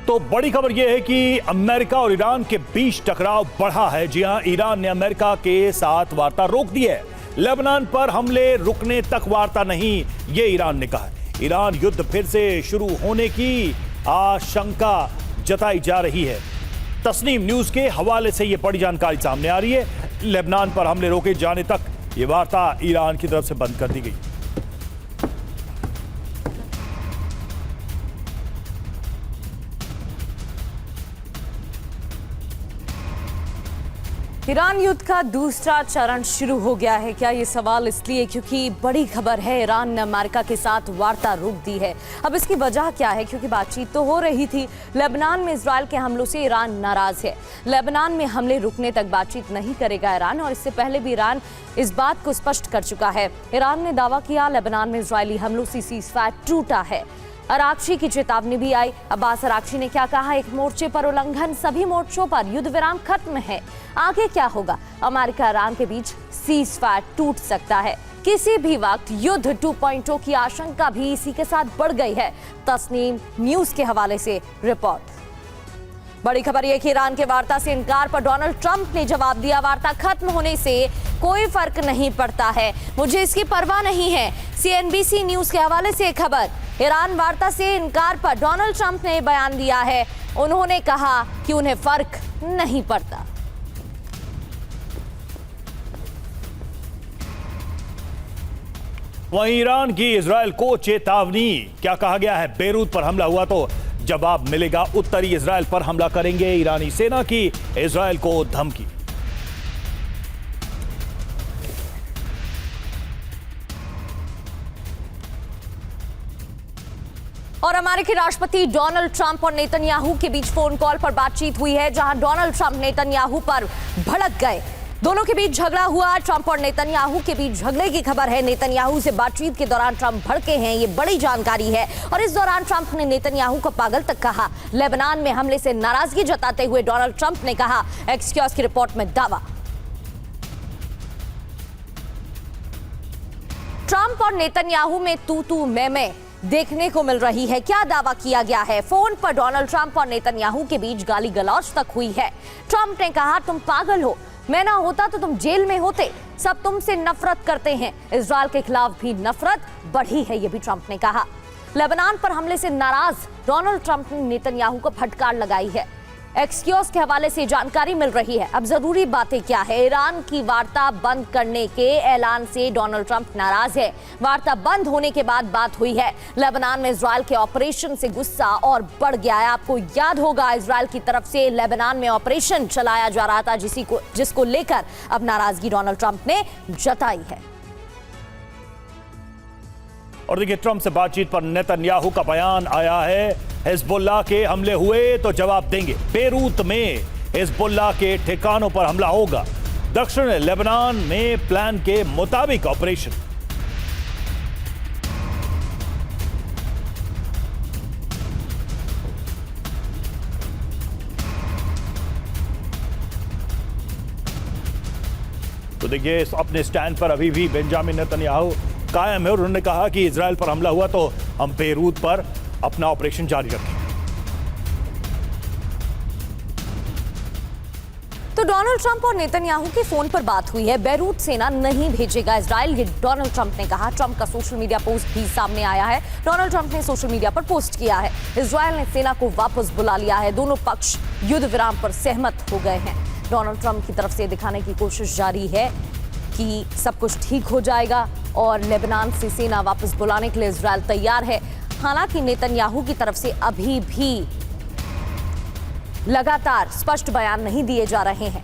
तो बड़ी खबर यह है कि अमेरिका और ईरान के बीच टकराव बढ़ा है। जी हां, ईरान ने अमेरिका के साथ वार्ता रोक दी है। लेबनान पर हमले रुकने तक वार्ता नहीं, ये ईरान ने कहा है। ईरान युद्ध फिर से शुरू होने की आशंका जताई जा रही है। तस्नीम न्यूज के हवाले से यह बड़ी जानकारी सामने आ रही है। लेबनान पर हमले रोके जाने तक यह वार्ता ईरान की तरफ से बंद कर दी गई। ईरान युद्ध का दूसरा चरण शुरू हो गया है क्या? ये सवाल इसलिए क्योंकि बड़ी खबर है, ईरान ने अमेरिका के साथ वार्ता रोक दी है। अब इसकी वजह क्या है? क्योंकि बातचीत तो हो रही थी। लेबनान में इजरायल के हमलों से ईरान नाराज है। लेबनान में हमले रुकने तक बातचीत नहीं करेगा ईरान, और इससे पहले भी ईरान इस बात को स्पष्ट कर चुका है। ईरान ने दावा किया लेबनान में इजरायली हमलों से सीज़फायर टूटा है। अरागची की चेतावनी भी आई। अब्बास अरागची ने क्या कहा? एक मोर्चे पर उल्लंघन, सभी मोर्चों पर युद्ध विराम खत्म है। आगे क्या होगा? अमेरिका ईरान के बीच सीज़फायर टूट सकता है। किसी भी वक्त युद्ध 2.0 की आशंका भी इसी के साथ बढ़ गई है। तस्नीम न्यूज के हवाले से रिपोर्ट। बड़ी खबर यह कि ईरान के वार्ता से इनकार पर डोनाल्ड ट्रंप ने जवाब दिया, वार्ता खत्म होने से कोई फर्क नहीं पड़ता है, मुझे इसकी परवाह नहीं है। CNBC न्यूज के हवाले से खबर। ईरान वार्ता से इनकार पर डोनाल्ड ट्रंप ने बयान दिया है। उन्होंने कहा कि उन्हें फर्क नहीं पड़ता। वहीं ईरान की इजरायल को चेतावनी। क्या कहा गया है? बेरूत पर हमला हुआ तो जवाब मिलेगा। उत्तरी इजरायल पर हमला करेंगे, ईरानी सेना की इजरायल को धमकी। और अमेरिकी राष्ट्रपति डोनाल्ड ट्रंप और नेतन्याहू के बीच फोन कॉल पर बातचीत हुई है, जहां डोनाल्ड ट्रंप नेतन्याहू पर भड़क गए। दोनों के बीच झगड़ा हुआ। ट्रंप और नेतन्याहू के बीच झगड़े की खबर है। नेतन्याहू से बातचीत के दौरान ट्रंप भड़के हैं, ये बड़ी जानकारी है। और इस दौरान ट्रंप ने नेतन्याहू को पागल तक कहा। लेबनान में हमले से नाराजगी जताते हुए डोनाल्ड ट्रंप ने कहा, एक्सियोस की रिपोर्ट में दावा। ट्रंप और नेतन्याहू में तू मैं देखने को मिल रही है। क्या दावा किया गया है? फोन पर डोनाल्ड ट्रंप और नेतन्याहू के बीच गाली गलौज तक हुई है। ट्रंप ने कहा, तुम पागल हो, मैं ना होता तो तुम जेल में होते, सब तुमसे नफरत करते हैं। इजरायल के खिलाफ भी नफरत बढ़ी है, यह भी ट्रंप ने कहा। लेबनान पर हमले से नाराज डोनाल्ड ट्रंप ने नेतन्याहू को फटकार लगाई है। एक्सियोस के हवाले से जानकारी मिल रही है। अब जरूरी बातें क्या है? ईरान की वार्ता बंद करने के ऐलान से डोनाल्ड ट्रंप नाराज है। वार्ता बंद होने के बाद बात हुई है। लेबनान में इजरायल के ऑपरेशन से गुस्सा और बढ़ गया है। आपको याद होगा, इजरायल की तरफ से लेबनान में ऑपरेशन चलाया जा रहा था, जिसको लेकर अब नाराजगी डोनाल्ड ट्रंप ने जताई है। और देखिए, ट्रंप से बातचीत पर नेतन्याहू का बयान आया है। हिजबुल्लाह के हमले हुए तो जवाब देंगे। बेरूत में हिजबुल्लाह के ठिकानों पर हमला होगा। दक्षिण लेबनान में प्लान के मुताबिक ऑपरेशन। तो देखिए, अपने स्टैंड पर अभी भी बेंजामिन नेतन्याहू कायम है। उन्होंने कहा कि इजरायल पर हमला हुआ तो हम बेरूत पर अपना ऑपरेशन जारी रखें। तो डोनाल्ड ट्रंप और नेतन्याहू की फोन पर बात हुई है। बेरूत सेना नहीं भेजेगा इजरायल, ये डोनाल्ड ट्रंप ने कहा। ट्रंप का सोशल मीडिया पोस्ट भी सामने आया है। डोनाल्ड ट्रंप ने सोशल मीडिया पर पोस्ट किया है, इजरायल ने सेना को वापस बुला लिया है, दोनों पक्ष युद्ध विराम पर सहमत हो गए हैं। डोनाल्ड ट्रंप की तरफ से दिखाने की कोशिश जारी है कि सब कुछ ठीक हो जाएगा और लेबनान से सेना वापस बुलाने के लिए इजरायल तैयार है। हालांकि नेतन्याहू की तरफ से अभी भी लगातार स्पष्ट बयान नहीं दिए जा रहे हैं।